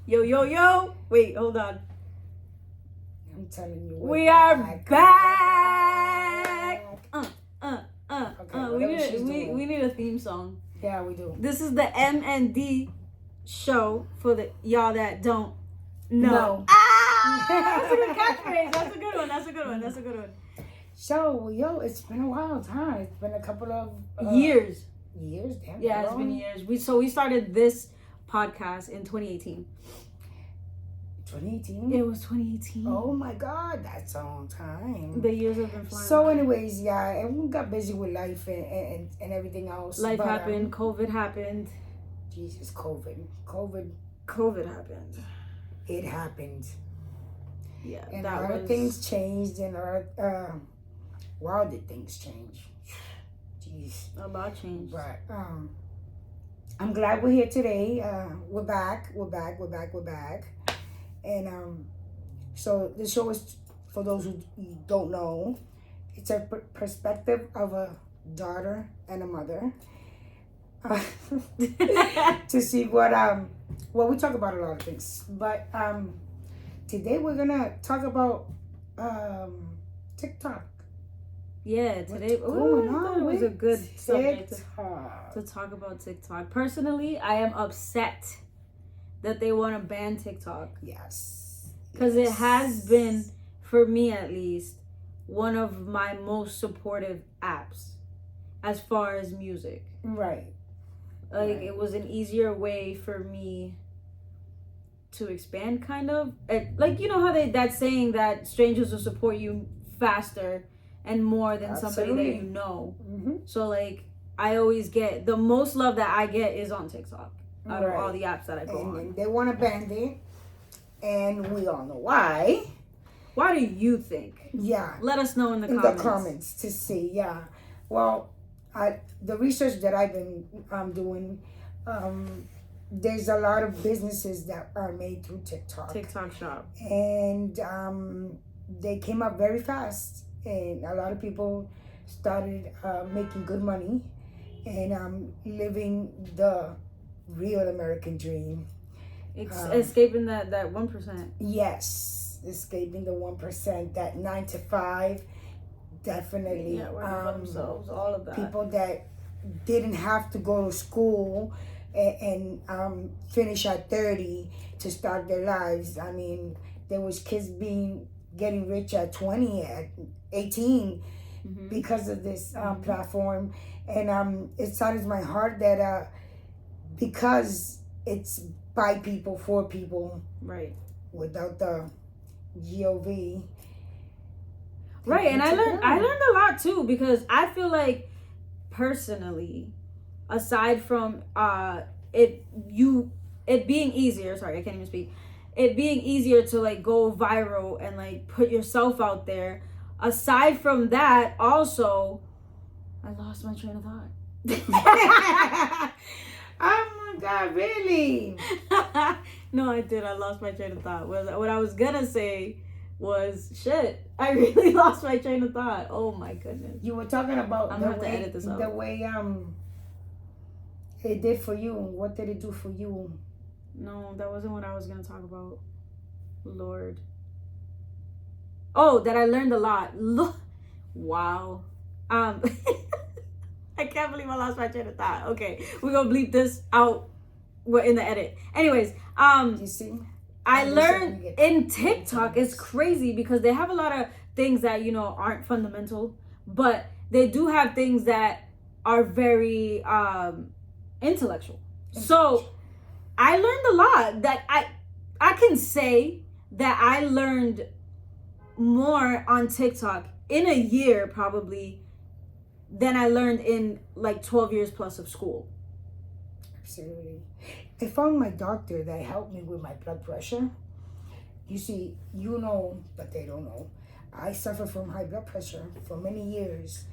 Yo, yo, yo. Wait, hold on. I'm telling you. We are back. Okay, we need a theme song. Yeah, we do. This is the MandD show for the y'all that don't know. No. That's a good catchphrase. That's a good one. So, yo, it's been a while time. It's been a couple of years. Years, damn. Yeah, it's been years. We started this podcast in 2018. 2018? It was 2018. Oh my God, that's a long time. The years have been flying. So, anyways, yeah, and we got busy with life and everything else. Life happened. COVID happened. Jesus, COVID happened. It happened. Yeah, and a lot of things changed, and wow, did things change? Jeez, a lot changed. But I'm glad we're here today. We're back, and so the show is, for those who don't know, it's a perspective of a daughter and a mother. To see what we talk about a lot of things, but today we're gonna talk about TikTok. Yeah, today it was a good subject to talk about TikTok. Personally, I am upset that they want to ban TikTok. Yes, because it has been, for me at least, one of my most supportive apps as far as music. Right. Like, it was an easier way for me to expand, kind of. Like, you know how that saying that strangers will support you faster and more than somebody that you know. Mm-hmm. So, like, I always get, the most love that I get is on TikTok out of all the apps that I go on. They want to ban it, and we all know why. Why do you think? Yeah. Let us know in the comments to see, yeah. Well, the research that I've been doing, there's a lot of businesses that are made through TikTok. TikTok Shop. And they came up very fast. And a lot of people started making good money and living the real American dream. Escaping that 1%. Yes, escaping the 1%, that 9 to 5. Definitely. Yeah, working themselves, all of that. People that didn't have to go to school and finish at 30 to start their lives. I mean, there was kids getting rich at 20, at 18, mm-hmm. because of this platform. And it saddens my heart that because it's by people, for people, right, without the GOV. Right, and I learned a lot too, because I feel like, personally, aside from it being easier, sorry, I can't even speak, it being easier to like go viral and like put yourself out there, aside from that, also, I lost my train of thought. Oh my God, really? No, I did. I lost my train of thought. What I was gonna say was, shit, I really lost my train of thought. Oh my goodness. You were talking about I'm gonna have to edit this out. The way it did for you. What did it do for you? No, that wasn't what I was gonna talk about. Lord. Oh, that I learned a lot. Wow. I can't believe I lost my train of thought. Okay, we're gonna bleep this out. We're in the edit. Anyways, you see, I learned in TikTok, it's crazy because they have a lot of things that, you know, aren't fundamental, but they do have things that are very intellectual. So I learned a lot that I can say that I learned more on TikTok in a year probably than I learned in like 12 years plus of school. Absolutely. I found my doctor that helped me with my blood pressure. You see, you know, but they don't know. I suffer from high blood pressure for many years.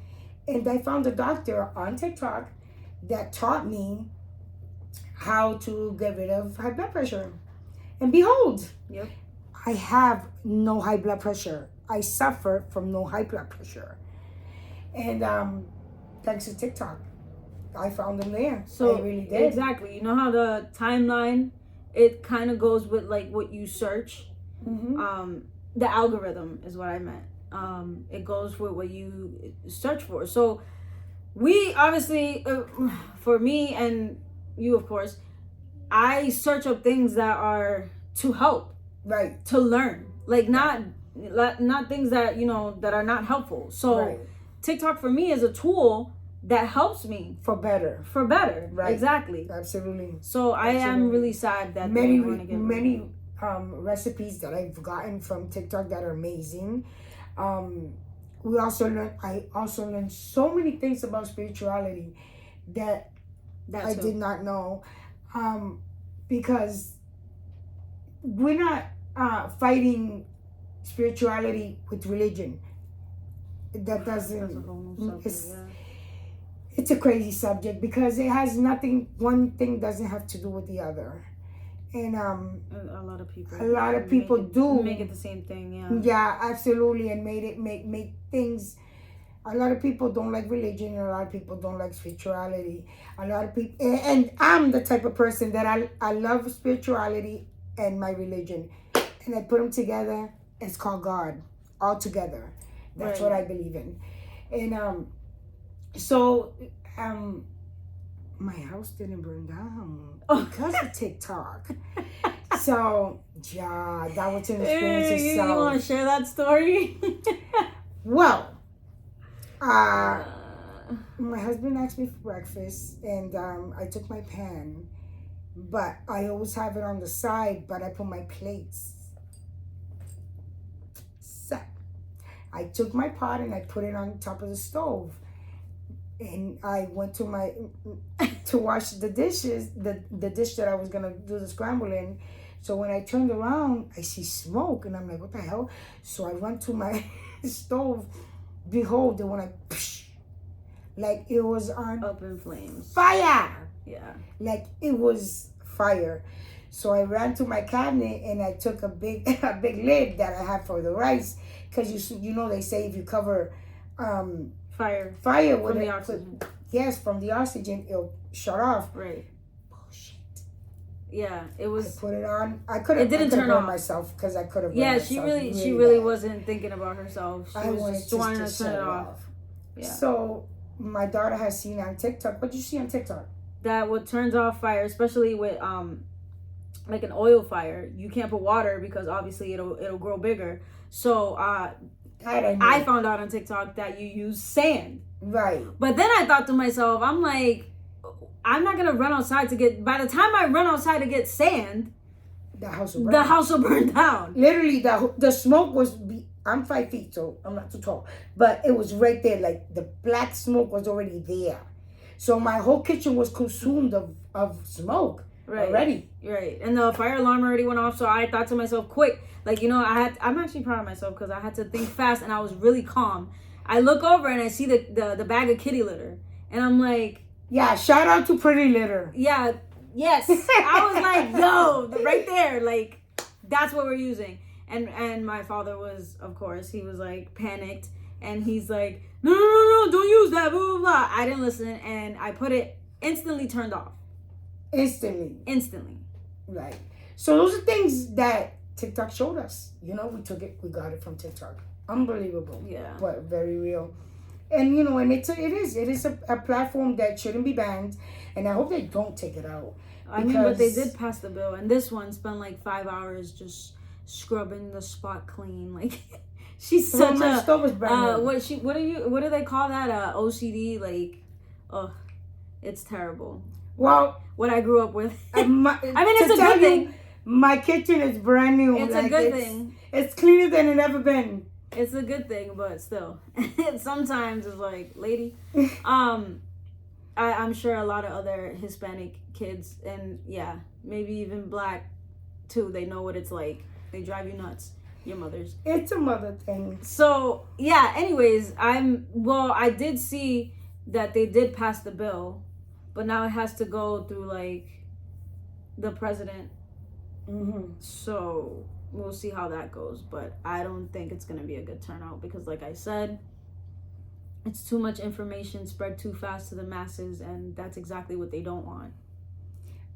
And I found a doctor on TikTok that taught me how to get rid of high blood pressure. And behold, yep, I have no high blood pressure. I suffer from no high blood pressure. And thanks to TikTok, I found them there. So I really did. Exactly. You know how the timeline it kind of goes with like what you search. Mm-hmm. The algorithm is what I meant. It goes with what you search for. So we obviously, for me and you, of course, I search up things that are to help, Right. to learn, like not things that that are not helpful. So Right. TikTok for me is a tool that helps me For better. Right, exactly. Absolutely. So I am really sad that many recipes that I've gotten from TikTok that are amazing. I also learned so many things about spirituality that I did not know, because we're not fighting spirituality with religion. That doesn't. It's a crazy subject because it has nothing. One thing doesn't have to do with the other, and a lot of people do make it the same thing. Yeah, absolutely, and make things. A lot of people don't like religion, and a lot of people don't like spirituality. A lot of people, and I'm the type of person that I love spirituality and my religion, and I put them together. It's called God, all together. That's what I believe in, and so my house didn't burn down because of TikTok. So yeah, that was an experience itself. You want to share that story? Well. My husband asked me for breakfast, and I took my pan, but I always have it on the side, but I put my plates. So I took my pot and I put it on top of the stove, and I went to wash the dishes, the dish that I was gonna do the scramble in. So when I turned around, I see smoke, and I'm like, what the hell? So I went to my stove. Behold, and when like it was on up in flames, fire. Yeah, like it was fire. So I ran to my cabinet and I took a big lid that I have for the rice, because you know they say if you cover fire with from the oxygen. Yes, from the oxygen, it'll shut off. Right. Bullshit. Yeah, it was. I put it on. It didn't turn on myself because I could have. Yeah, she really wasn't thinking about herself. She was just wanting to turn it off. Yeah. So my daughter has seen on TikTok. What did you see on TikTok? That what turns off fire, especially with like an oil fire, you can't put water because obviously it'll grow bigger. So I found out on TikTok that you use sand. Right. But then I thought to myself, I'm like, I'm not gonna run outside to get. By the time I run outside to get sand, the house will burn down. Literally, the smoke was. I'm 5 feet, so I'm not too tall, but it was right there. Like the black smoke was already there, so my whole kitchen was consumed of smoke already. Right, and the fire alarm already went off. So I thought to myself, quick, like I'm actually proud of myself because I had to think fast and I was really calm. I look over and I see the bag of kitty litter, and I'm like. Yeah, shout out to Pretty Litter. Yeah, yes. I was like, yo, right there, like, that's what we're using. And my father was, of course, he was like panicked, and he's like, no, don't use that, blah, blah, blah. I didn't listen, and I put it instantly turned off. Instantly. Right. So those are things that TikTok showed us. We got it from TikTok. Unbelievable. Yeah. But very real. And and it is a platform that shouldn't be banned, and I hope they don't take it out. I mean, but they did pass the bill, and this one spent like 5 hours just scrubbing the spot clean. Like she's such my stove was brand new. What do they call that? OCD. Like, it's terrible. Well, what I grew up with. I mean, it's a good thing. My kitchen is brand new. It's a good thing. It's cleaner than it ever been. It's a good thing, but still, sometimes it's like, lady. I'm sure a lot of other Hispanic kids, and yeah, maybe even Black too, they know what it's like. They drive you nuts, your mothers. It's a mother thing. So yeah. Anyways, I did see that they did pass the bill, but now it has to go through like the president. Mm-hmm. So. We'll see how that goes, but I don't think it's going to be a good turnout because, like I said, it's too much information spread too fast to the masses, and that's exactly what they don't want.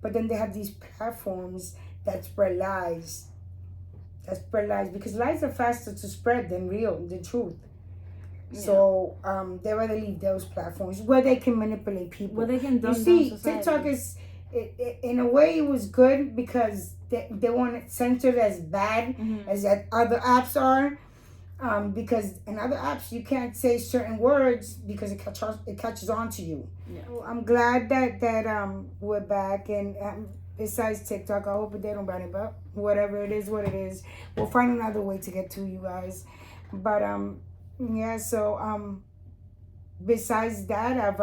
But then they have these platforms that spread lies. That spread lies because lies are faster to spread than the truth. Yeah. So they rather leave those platforms where they can manipulate people. Where they can dumb down society. TikTok is, in a way, it was good because they weren't censored as bad as that other apps are. Because in other apps you can't say certain words because it catches on to you. Yeah. So I'm glad that we're back, and besides TikTok, I hope they don't ban it, but whatever it is, what it is, we'll find another way to get to you guys. But yeah. So besides that, I've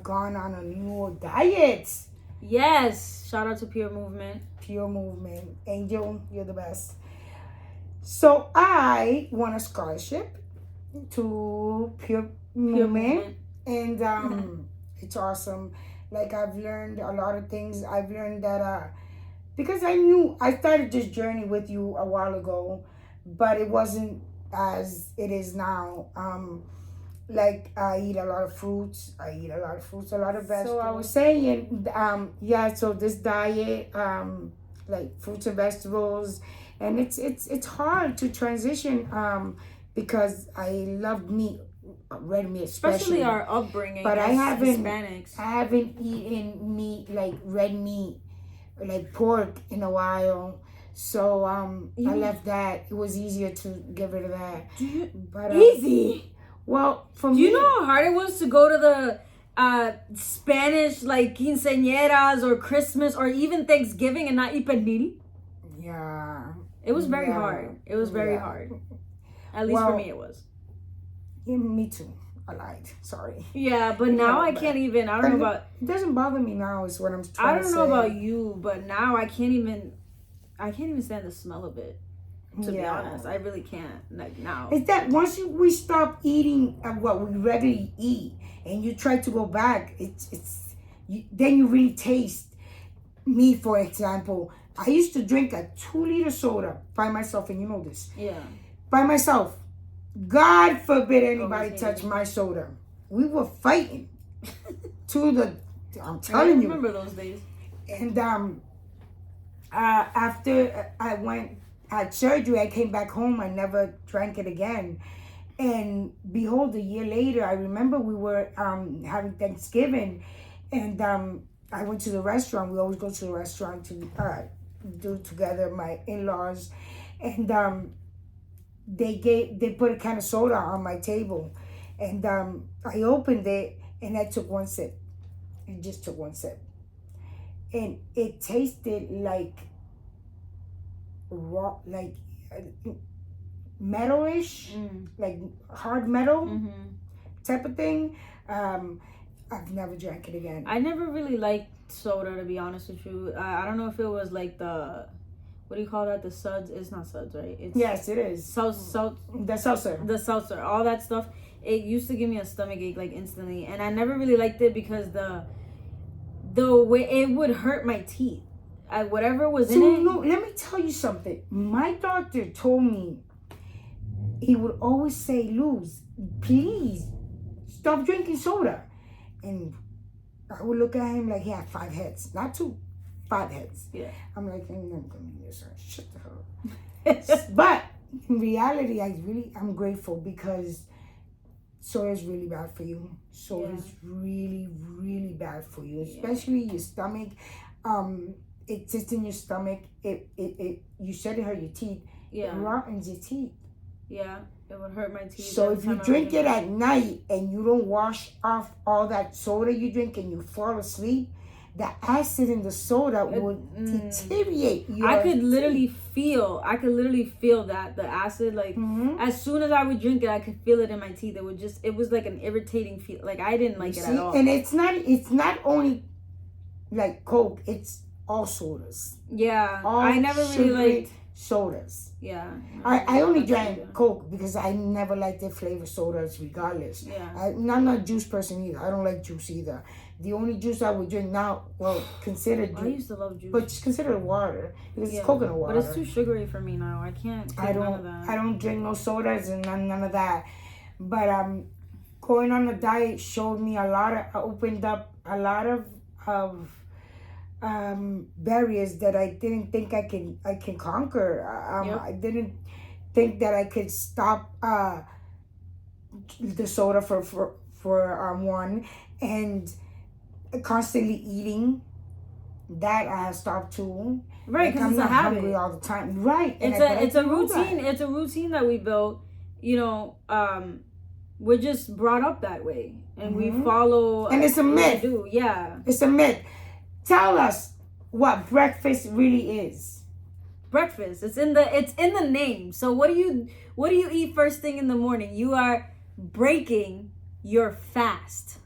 gone on a new diet. Yes, shout out to Pure Movement. Pure Movement, Angel, you're the best. So I won a scholarship to Pure Movement. And it's awesome. Like, I've learned a lot of things. I've learned that because I started this journey with you a while ago, but it wasn't as it is now. Like, I eat a lot of fruits. A lot of vegetables. So I was saying, so this diet, like fruits and vegetables, and it's hard to transition because I love meat, red meat especially our upbringing. But as Hispanics. I haven't eaten meat, like red meat, like pork, in a while. So I left that. It was easier to get rid of that. Easy. Well, for me, do you know how hard it was to go to the Spanish, like, quinceañeras or Christmas or even Thanksgiving and not eat pernil? Yeah. It was very hard. It was very hard. At least for me, it was. Yeah, me too. I lied. Sorry. Yeah, but now I can't even. I don't know about. It doesn't bother me now. Is what I'm trying to say. I don't know about you, but now I can't even stand the smell of it. To be honest, I really can't. Like, now. It's that once we stop eating what we regularly eat, and you try to go back, then you really taste. Me, for example, I used to drink a 2-liter soda by myself, and you know this. Yeah. By myself. God forbid anybody touch my soda. We were fighting I'm telling you. I remember those days. And after I had surgery, I came back home. I never drank it again. And behold, a year later, I remember we were having Thanksgiving, and I went to the restaurant. We always go to the restaurant to do together, my in-laws, and they put a can of soda on my table, and I opened it and I took one sip. I just took one sip, and it tasted like raw, like metalish, like hard metal type of thing. I've never drank it again. I never really liked soda, to be honest with you. I don't know if it was like the, what do you call that? The suds? It's not suds, right? Yes, it is. The seltzer. The seltzer. All that stuff. It used to give me a stomach ache, like, instantly. And I never really liked it because the way it would hurt my teeth. Whatever was in it. No, let me tell you something. My doctor told me, he would always say, Luz, please stop drinking soda. And I would look at him like he had 5 heads, not 2, 5 heads. Yeah. I'm like, I'm never gonna do this. Shut the hell up. But in reality, I'm grateful because soda is really bad for you. Soda is really, really bad for you, especially your stomach. It sits in your stomach. It you said it hurt your teeth. Yeah. It rottens your teeth. Yeah. It would hurt my teeth. So if you drink it at night and you don't wash off all that soda you drink and you fall asleep, the acid in the soda would deteriorate your I could literally feel that the acid, like, as soon as I would drink it, I could feel it in my teeth. It was like an irritating feel. Like, I didn't like it at all. And it's not only like Coke, it's all sodas. Yeah. I never really liked sodas. Yeah. I only drank Coke because I never liked the flavor sodas regardless. Yeah. I'm not a juice person either. I don't like juice either. The only juice I would drink now, consider juice. I used to love juice. But just consider water because it's coconut water. But it's too sugary for me now. I can't take none of that. I don't drink no sodas and none of that. But going on a diet showed me opened up a lot of barriers that I didn't think I can conquer. Yep. I didn't think that I could stop the soda for one, and constantly eating that I have stopped too. Right, because I'm it's a not habit. hungry all the time. Right. It's a routine. It's a routine that we built. You know, we're just brought up that way, and we follow. And it's a myth. Yeah, it's a myth. Tell us what breakfast really is. Breakfast. It's in the name. So what do you eat first thing in the morning? You are breaking your fast.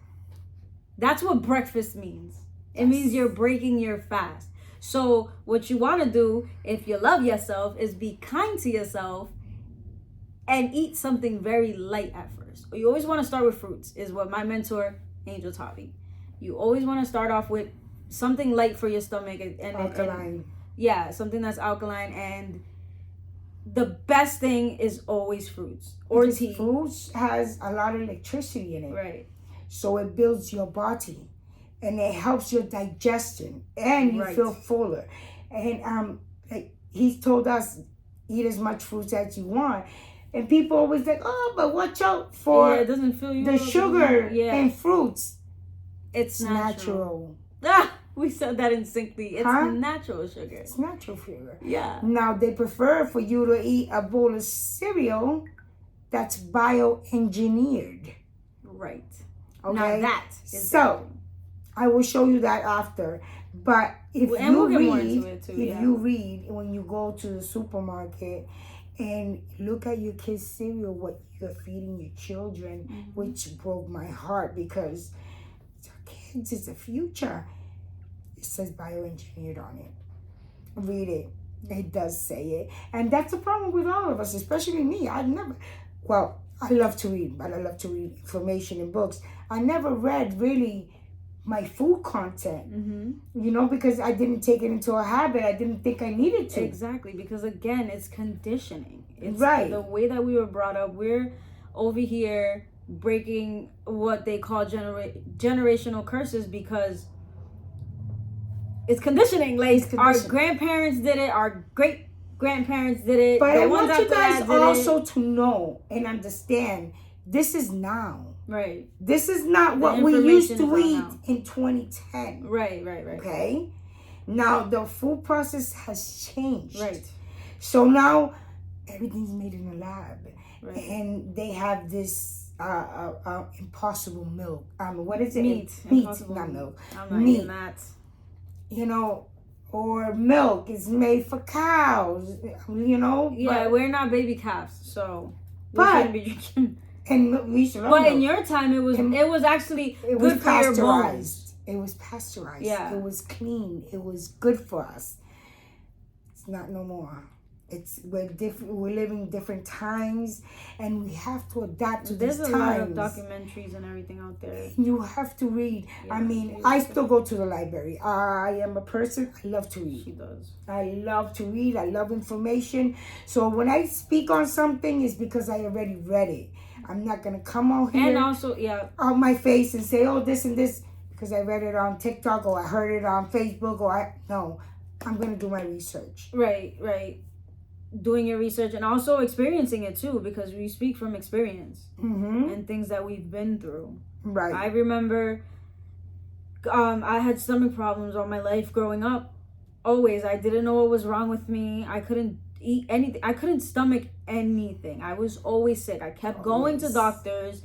That's what breakfast means. It means you're breaking your fast. So what you want to do, if you love yourself, is be kind to yourself and eat something very light at first. You always want to start with fruits, is what my mentor Angel taught me. You always want to start off with something light for your stomach and alkaline. Yeah, something that's alkaline, and the best thing is always fruits or because tea. Fruits has a lot of electricity in it. Right. So it builds your body, and it helps your digestion, and you feel fuller. And like he's told us, eat as much fruits as you want. And people always like, oh, but watch out for it doesn't fill you the sugar in fruits. It's natural. We said that indistinctly. It's natural sugar. It's natural sugar. Yeah. Now they prefer for you to eat a bowl of cereal that's bioengineered. Right. Okay. Now that is so. I will show you that after. But if you read when you go to the supermarket and look at your kids' cereal, what you're feeding your children, which broke my heart because kids is the future. It says bioengineered on it. Read it. It does say it. And that's a problem with all of us, especially me. I love to read, but I love to read information in books. I never read really my food content, because I didn't take it into a habit. I didn't think I needed to. Exactly, because again, it's conditioning. It's the way that we were brought up. We're over here breaking what they call generational curses because it's conditioning. Like our grandparents did it, our great grandparents did it. But I want you guys also to know and understand this is now. Right. This is not what we used to eat in 2010. Right. Okay? Now, the food process has changed. Right. So now, everything's made in a lab. Right. And they have this impossible milk. What is it? Meat, not milk. I'm not eating that. Or milk is made for cows, Yeah, we're not baby calves, so we shouldn't be drinking. And we should. But in your time, it was actually good for your bones. It was pasteurized. Yeah. It was clean. It was good for us. It's not no more. We're different. We're living different times, and we have to adapt to these times. There's a lot of documentaries and everything out there. You have to read. Yeah, I still go to the library. I am a person. I love to read. She does. I love to read. I love information. So when I speak on something, it's because I already read it. I'm not gonna come out here and also on my face and say, oh, this and this because I read it on TikTok or I heard it on Facebook I'm gonna do my research. Right. Doing your research and also experiencing it too, because we speak from experience and things that we've been through. Right. I remember I had stomach problems all my life growing up. Always. I didn't know what was wrong with me. I couldn't eat anything. I couldn't stomach anything. I was always sick. I kept going to doctors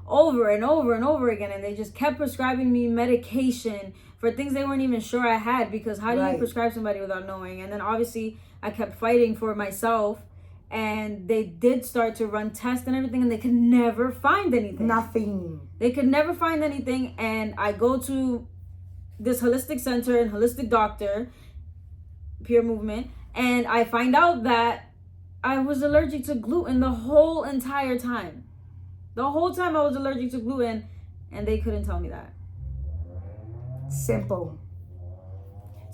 over and over and over again, and they just kept prescribing me medication for things they weren't even sure I had, because how do you prescribe somebody without knowing? And then obviously I kept fighting for myself, and they did start to run tests and everything, and they could never find anything. Nothing. They could never find anything, and I go to this holistic center and holistic doctor, Pure Movement, and I find out that I was allergic to gluten the whole entire time. The whole time I was allergic to gluten, and they couldn't tell me that. Simple.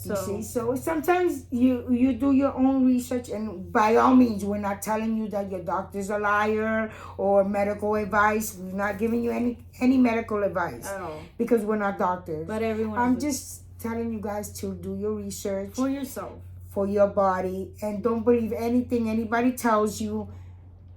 You see, so sometimes you do your own research, and by all means, we're not telling you that your doctor's a liar or medical advice. We're not giving you any medical advice at all, because we're not doctors. But everyone. I'm just telling you guys to do your research for yourself, for your body, and don't believe anything anybody tells you.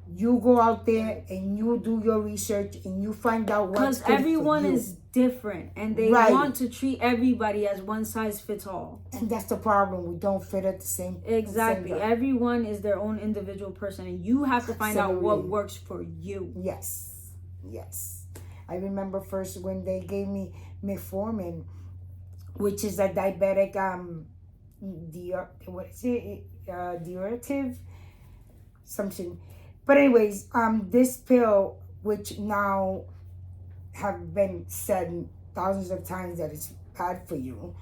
You go out there and you do your research and you find out what's good for you. Because everyone is different and they want to treat everybody as one size fits all. And that's the problem. We don't fit at the same. Exactly. Everyone is their own individual person, and you have to find out what works for you. Yes. Yes. I remember first when they gave me metformin, which is a diabetic diuretic something. But anyways, this pill, which now have been said thousands of times that it's bad for you.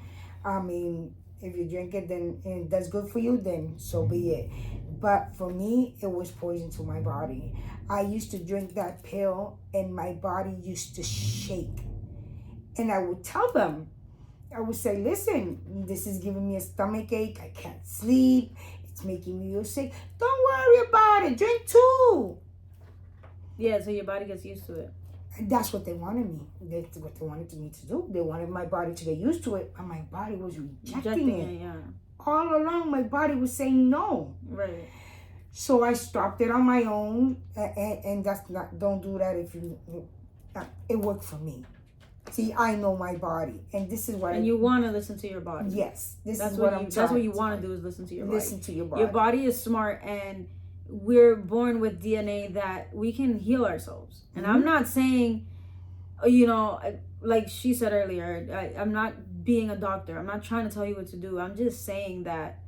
I mean, if you drink it, then and it does good for you, then so be it. But for me, it was poison to my body. I used to drink that pill, and my body used to shake. And I would tell them, I would say, listen, this is giving me a stomach ache. I can't sleep. It's making me feel sick. Don't worry about it. Drink 2. Yeah, so your body gets used to it. And that's what they wanted me. That's what they wanted me to do. They wanted my body to get used to it, and my body was rejecting it. Yeah. All along, my body was saying no. Right. So I stopped it on my own, and that's not. Don't do that if you. It worked for me. See, I know my body, and this is what. And you want to listen to your body. Yes, that's what you want to do is listen to your body. Listen to your body. Your body is smart, and we're born with DNA that we can heal ourselves. And I'm not saying, like she said earlier, I'm not being a doctor. I'm not trying to tell you what to do. I'm just saying that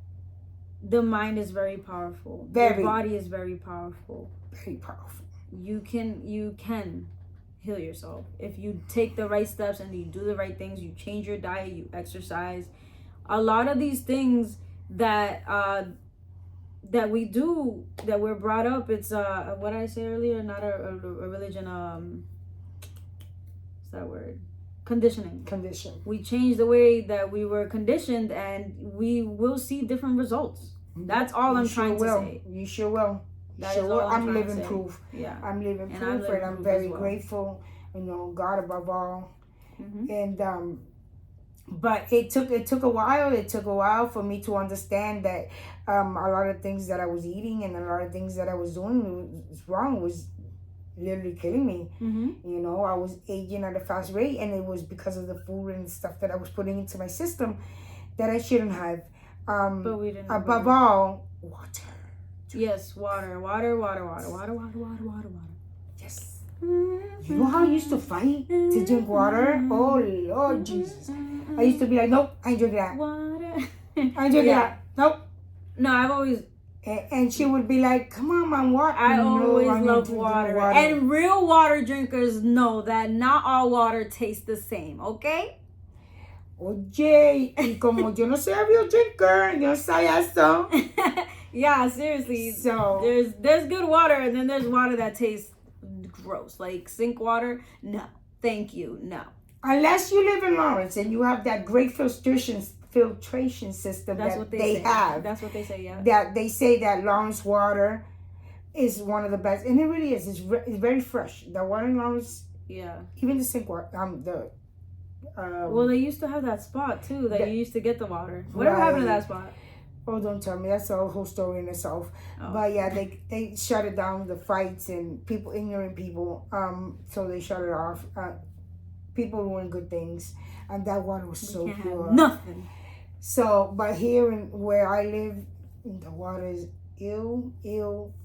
the mind is very powerful. Your body is very powerful. Very powerful. You can heal yourself if you take the right steps and you do the right things. You change your diet, you exercise. A lot of these things that we do, that we're brought up, it's what did I say earlier, not a religion, what's that word, conditioning. We change the way that we were conditioned, and we will see different results. That's all I'm trying to say. You sure will. I'm living proof. Yeah, I'm living proof, and I'm very grateful. God above all. And but it took a while. It took a while for me to understand that a lot of things that I was eating and a lot of things that I was doing was wrong. Was literally killing me. I was aging at a fast rate, and it was because of the food and stuff that I was putting into my system that I shouldn't have. But we didn't. Above all, water. Yes, water. Yes. You know how I used to fight to drink water? Oh, Lord Jesus. I used to be like, nope, I ain't drinking that. Water. I ain't drinking that. Nope. No, I've always... And she would be like, come on, man, water. I always love water. And real water drinkers know that not all water tastes the same, okay? Oye, y como yo no soy a real drinker, yo no sé eso. Yeah, seriously. So there's good water, and then there's water that tastes gross, like sink water. No, thank you. No. Unless you live in Lawrence and you have that great filtration system that they have. That's what they say. Yeah. That they say that Lawrence water is one of the best, and it really is. It's very fresh. The water in Lawrence. Yeah. Even the sink water. Well, they used to have that spot too. That you used to get the water. Whatever happened to that spot? Oh, don't tell me. That's a whole story in itself. Oh. But yeah, they shut it down, the fights and ignorant people. So they shut it off. People doing good things, and that water was so pure. Nothing. So, but here where I live, the water is ill,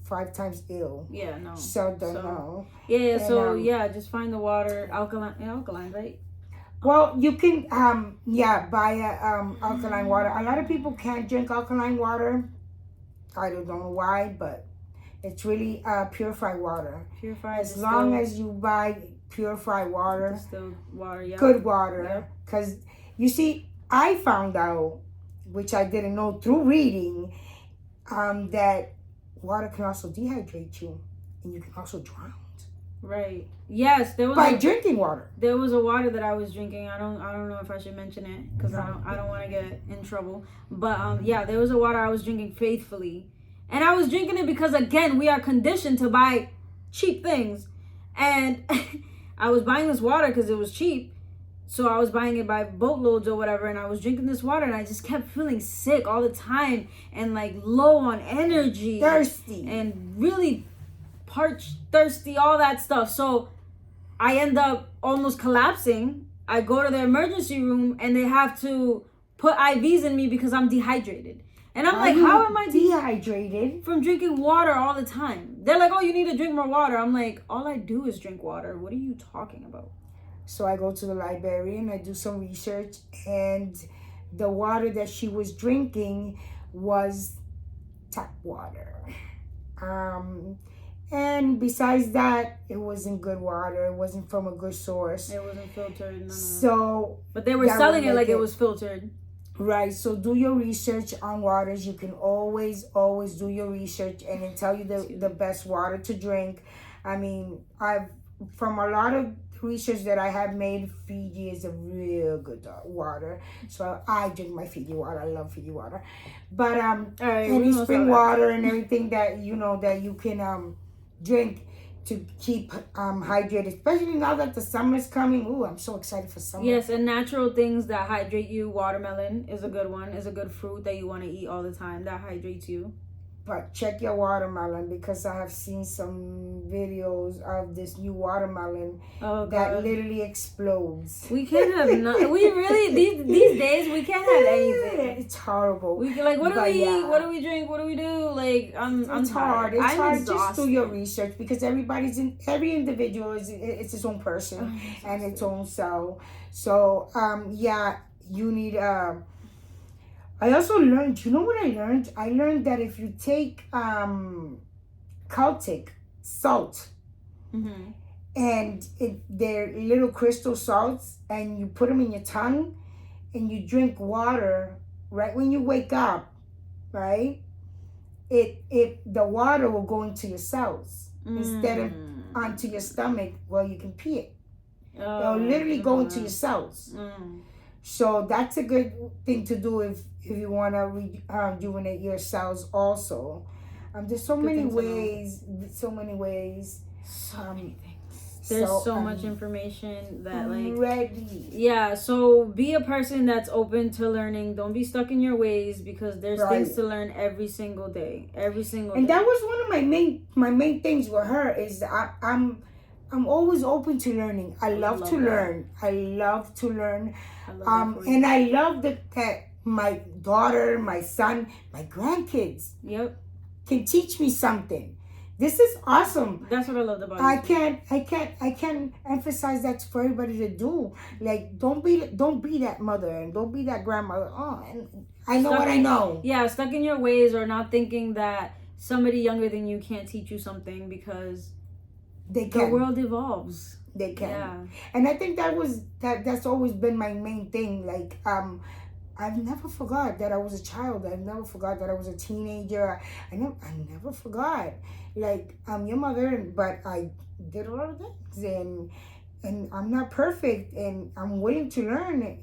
5 times ill. Yeah, no. So don't know. Yeah. And, just find the water alkaline, right? Well, you can buy alkaline water. A lot of people can't drink alkaline water. I don't know why, but it's really purified water. As long as you buy purified water, distilled water, yeah. Good water. Because you see, I found out, which I didn't know through reading, that water can also dehydrate you, and you can also drown. Right. Yes, there was drinking water. There was a water that I was drinking. I don't know if I should mention it because I don't want to get in trouble. But there was a water I was drinking faithfully, and I was drinking it because again we are conditioned to buy cheap things, and I was buying this water because it was cheap, So I was buying it by boatloads or whatever, and I was drinking this water, and I just kept feeling sick all the time, and like low on energy, thirsty, and really parched, thirsty, all that stuff. So I end up almost collapsing. I go to the emergency room, and they have to put IVs in me because I'm dehydrated. And I'm like, how am I dehydrated? From drinking water all the time. They're like, oh, you need to drink more water. I'm like, all I do is drink water. What are you talking about? So I go to the librarian, I do some research, and the water that she was drinking was tap water. And besides that, it wasn't good water. It wasn't from a good source. It wasn't filtered. No. So, but they were selling it like it was filtered. Right. So do your research on waters. You can always do your research and then tell you the best water to drink. I mean, from a lot of research that I have made, Fiji is a real good water. So I drink my Fiji water. I love Fiji water. But any spring water and everything that that you can drink to keep hydrated, especially now that the summer's coming. Ooh, I'm so excited for summer. Yes, and natural things that hydrate you. Watermelon is a good one. Is a good fruit that you want to eat all the time. That hydrates you. But check your watermelon, because I have seen some videos of this new watermelon that literally explodes. We can't have we really these days we can't have anything. It's horrible. We like what do we eat? What do we drink? What do we do? Like I'm hard. Tired. It's hard. Exhausted. Just do your research, because every individual it's his own person and its own cell. So you need I also learned, you know what I learned? I learned that if you take Celtic salt, and they're little crystal salts, and you put them in your tongue, and you drink water right when you wake up, right? The water will go into your cells instead of onto your stomach where you can pee it. It'll literally go into your cells. So that's a good thing to do if you want to rejuvenate your cells also. There's so many ways. So many things. There's so much information that ready. Yeah, so be a person that's open to learning. Don't be stuck in your ways, because there's things to learn every single day. And that was one of my main things with her, is that I'm always open to learning. I love to learn. I love to learn. And I love that my daughter, my son, my grandkids can teach me something. This is awesome. That's what I love about it. I can't emphasize that for everybody to do. Like, don't be that mother and don't be that grandmother. Oh, and I know what I know. Yeah, stuck in your ways, or not thinking that somebody younger than you can't teach you something, because they can. The world evolves. They can. Yeah. And I think that's always been my main thing. Like, I've never forgot that I was a child. I've never forgot that I was a teenager. I never forgot. Like, I'm your mother, but I did a lot of things, and I'm not perfect, and I'm willing to learn.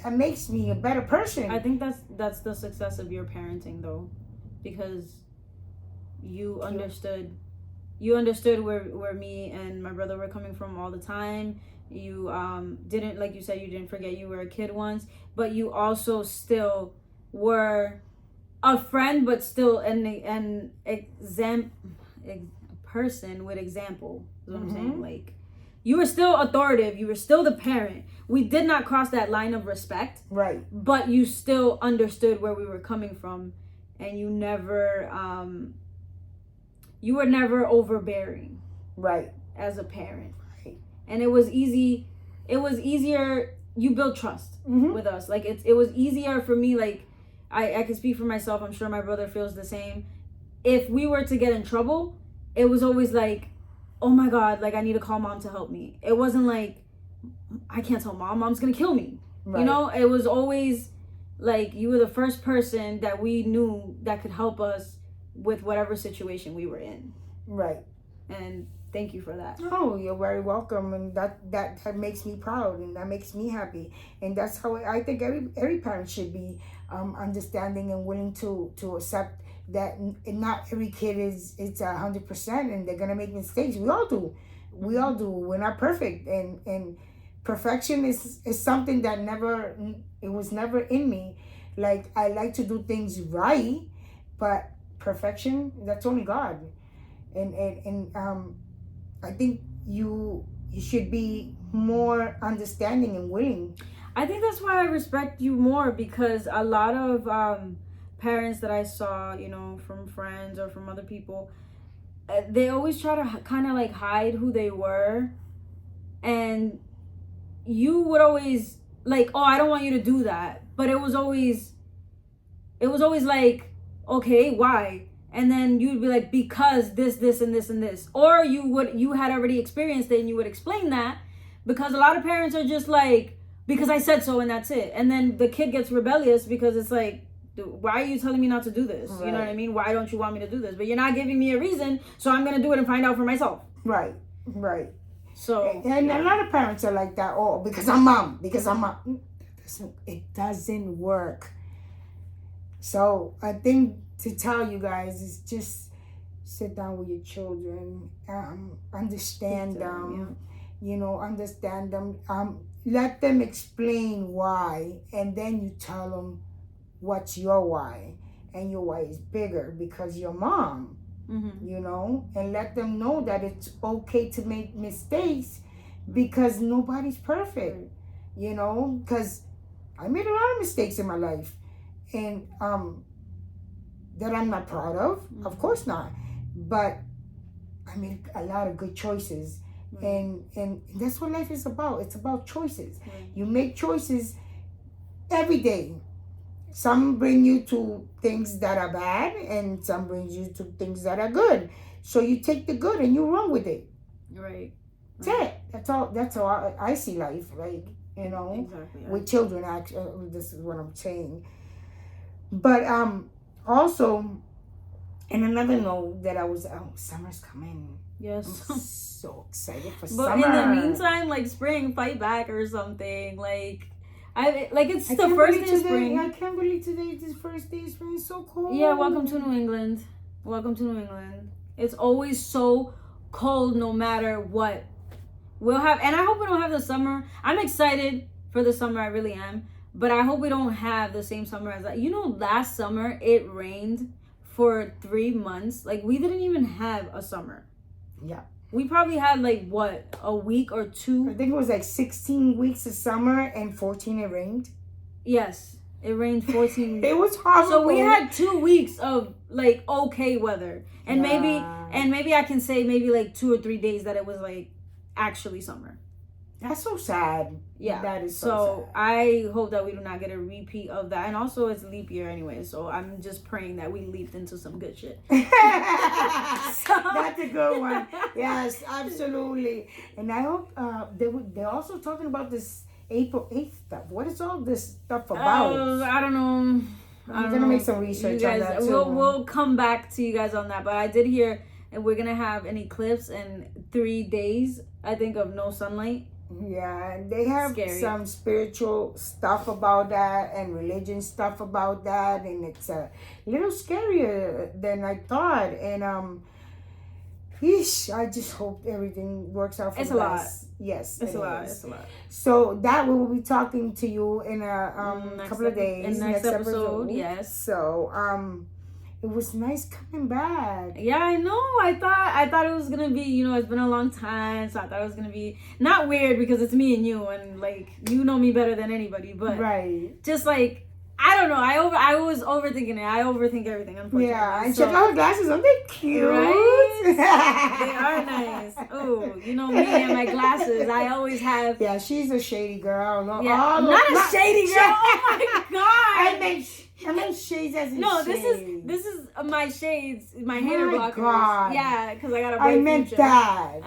That makes me a better person. I think that's the success of your parenting, though, because you understood. You understood where me and my brother were coming from all the time. You didn't, like you said, you didn't forget you were a kid once, but you also still were a friend, but still an person with example. Is what I'm saying. Like, you were still authoritative. You were still the parent. We did not cross that line of respect. Right. But you still understood where we were coming from, and you never you were never overbearing. Right. As a parent. Right. And it was easy. It was easier. You built trust with us. Like, it was easier for me. Like, I can speak for myself. I'm sure my brother feels the same. If we were to get in trouble, it was always like, oh my God, like, I need to call mom to help me. It wasn't like, I can't tell mom. Mom's going to kill me. Right. You know, it was always like, you were the first person that we knew that could help us with whatever situation we were in. Right. And thank you for that. Oh, you're very welcome, and that makes me proud, and that makes me happy, and that's how I think every parent should be, understanding and willing to accept that not every kid it's 100%, and they're gonna make mistakes. We all do. We're not perfect, and perfection is something that it was never in me. Like, I like to do things right, but perfection, that's only God. And I think you should be more understanding and willing. I think that's why I respect you more, because a lot of parents that I saw, from friends or from other people, they always try to kind of like hide who they were, and you would always like, oh, I don't want you to do that, but it was always like, okay, why? And then you'd be like, because this and this and this, or you had already experienced it and you would explain that, because a lot of parents are just like, because I said so and that's it. And then the kid gets rebellious because it's like, why are you telling me not to do this? Right. You know what I mean? Why don't you want me to do this? But you're not giving me a reason, so I'm going to do it and find out for myself. Right. So, and a lot of parents are like that. Oh, because I'm mom. It doesn't work. So I think to tell you guys is just sit down with your children, understand them, understand them, let them explain why, and then you tell them what's your why, and your why is bigger because you're mom, and let them know that it's okay to make mistakes because nobody's perfect, because I made a lot of mistakes in my life, and that I'm not proud of course not, but I made a lot of good choices. And that's what life is about. It's about choices. You make choices every day. Some bring you to things that are bad, and some brings you to things that are good. So you take the good and you run with it. Right. That's it. That's how I see life. Like, exactly, with children. Actually, this is what I'm saying. But also, and another note that I was, summer's coming. Yes. I'm so excited for but summer. But in the meantime, like, spring, fight back or something. Like, it's the first day of spring. I can't believe today is the first day of spring. It's so cold. Yeah, welcome to New England. It's always so cold no matter what. And I hope we don't have the summer. I'm excited for the summer, I really am. But I hope we don't have the same summer as that. Last summer, it rained for 3 months. Like, we didn't even have a summer. Yeah. We probably had a week or two. I think it was 16 weeks of summer and 14 it rained. Yes, it rained 14. It was horrible. So we had 2 weeks of okay weather, and maybe I can say maybe 2 or 3 days that it was actually summer. That's so sad. Yeah. That is so sad. I hope that we do not get a repeat of that. And also, it's leap year anyway. So I'm just praying that we leaped into some good shit. That's a good one. Yes, absolutely. And I hope they're also talking about this April 8th stuff. What is all this stuff about? I don't know. I'm going to make some research on that too. We'll come back to you guys on that. But I did hear, and we're going to have an eclipse in 3 days, I think, of no sunlight. Yeah, and they have some spiritual stuff about that and religion stuff about that, and it's a little scarier than I thought. And I just hope everything works out for the best. Yes, it's a lot. It's a lot. So that we will be talking to you in a couple of days. In the next episode, yes. So it was nice coming back. Yeah, I know. I thought it was gonna be, it's been a long time, so I thought it was gonna be not weird because it's me and you, and you know me better than anybody, but just I don't know. I was overthinking it. I overthink everything, unfortunately. Yeah, and check out her glasses. Aren't they cute? Right? They are nice. Oh, me and my glasses. I always have. Yeah, she's a shady girl. No, yeah, not a shady girl. Oh my god. I meant shades as in shades. This is my shades, my hater blockers. God. Yeah, because I got a bright I meant future. that.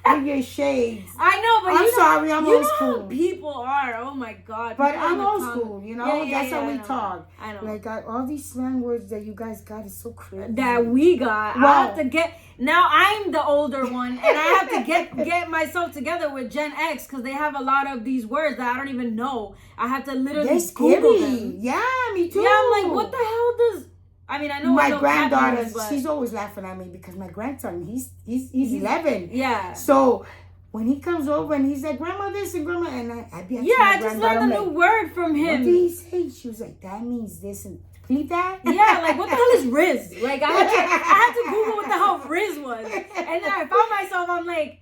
With your shades. I know, but I'm sorry, I'm old school. How people are. Oh my god. But I'm old school, That's how we talk. I know. All these slang words that you guys got is so crazy. That we got. Wow. I have to get. Now I'm the older one, and I have to get myself together with Gen X because they have a lot of these words that I don't even know. I have to literally Google them. Yeah, me too. Yeah, I'm like, what the hell does? I mean, I know my granddaughter. She's always laughing at me because my grandson, he's 11. Yeah. So when he comes over and he's like, Grandma this and Grandma, and I'd be Yeah, I just learned a new word from him. What did he say? She was like, that means this and repeat that? Yeah, like what the hell is Riz? Like I had to Google what the hell Riz was. And then I found myself, I'm like,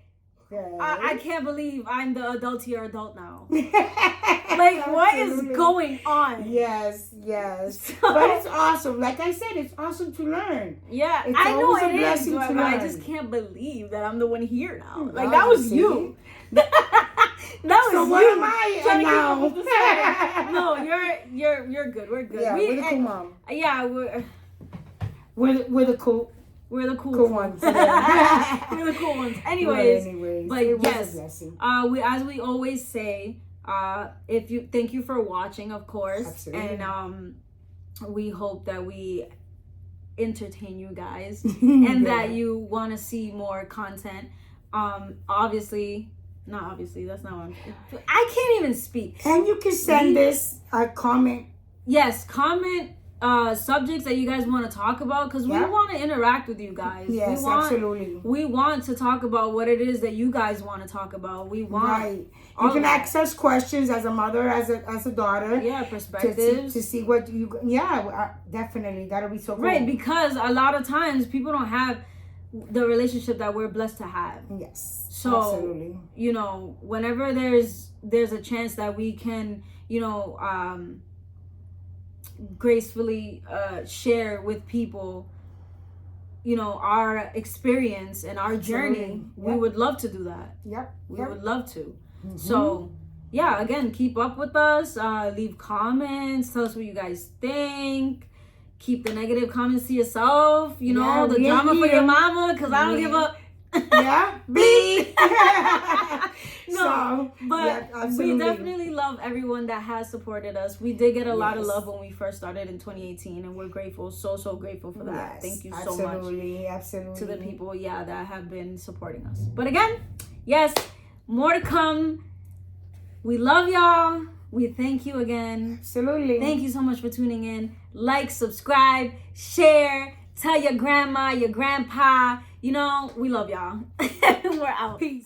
I can't believe I'm the adultier adult now. Like, what is going on? Yes. But it's awesome. Like I said, it's awesome to learn. Yeah, it's I know it is, to but learn. I just can't believe that I'm the one here now. Like, that was you. That was so you. what am I now? No, you're good. We're good. Yeah, we're the cool mom. Yeah, we're the cool. We're the cool ones. We're the cool ones. Anyways, but yes, we always say, thank you for watching, of course. Absolutely. And we hope that we entertain you guys and that you want to see more content. Obviously, that's not what I can't even speak. And you can send this a comment. Yes, comment subjects that you guys want to talk about, because we want to interact with you guys. Yes, absolutely. We want to talk about what it is that you guys want to talk about. We want you can ask us questions as a mother, as a daughter. Yeah, perspectives to see what you. Yeah, definitely, that'll be so cool. Right, because a lot of times people don't have the relationship that we're blessed to have. Yes. So absolutely. Whenever there's a chance that we can, gracefully share with people our experience and our journey, we would love to do that. We would love to. So again, keep up with us, leave comments, tell us what you guys think, keep the negative comments to yourself, the drama for your mama, because I don't give a B. No, we definitely love everyone that has supported us. We did get a lot of love when we first started in 2018, and we're grateful, so grateful for that. Thank you so much to the people that have been supporting us. But again, yes, more to come. We love y'all. We thank you again. Absolutely. Thank you so much for tuning in. Like, subscribe, share, tell your grandma, your grandpa. We love y'all. We're out. Peace.